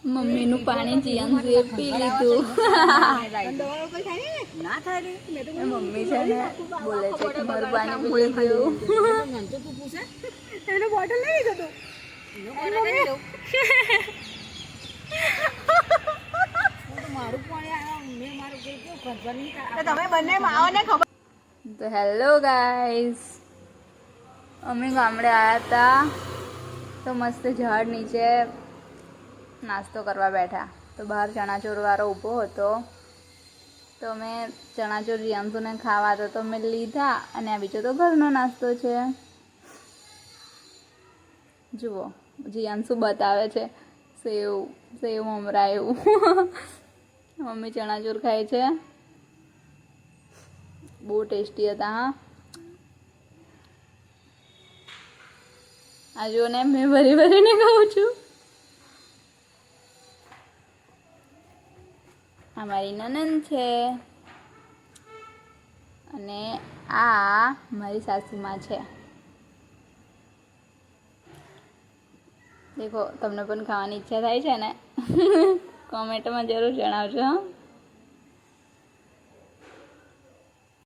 મમ્મીનું પાણી જીયાંશુએ પી લીધું. મમ્મી છે ને બોલે છે કે મારું પાણી પી લીધું. બોટલ લઈ લીધો તું. તમે બંને માઓને ખબર. તો હેલો ગાઈસ, અમે ગામડે આવ્યા હતા તો મસ્ત ઝાડ નીચે નાસ્તો કરવા બેઠા. તો બહાર ચણાચોર વાળો ઊભો હતો તો અમે ચણાચોર જીયાંશુને ખાવા તો અમે લીધા. અને આ બીજો તો ઘરનો નાસ્તો છે. જુઓ જીયાંશુ બતાવે છે સેવ સેવ મમરા એવું. મમ્મી ચણાચોર ખાય છે, બહુ ટેસ્ટી હતા. હા, આ જો ને મેં ભરી ભરીને ખાઉં છું. આ મારી નનંદ છે અને આ મારી સાસુમાં છે. દેખો, તમને પણ ખાવાની ઈચ્છા થાય છે ને? કોમેન્ટમાં જરૂર જણાવજો. હા,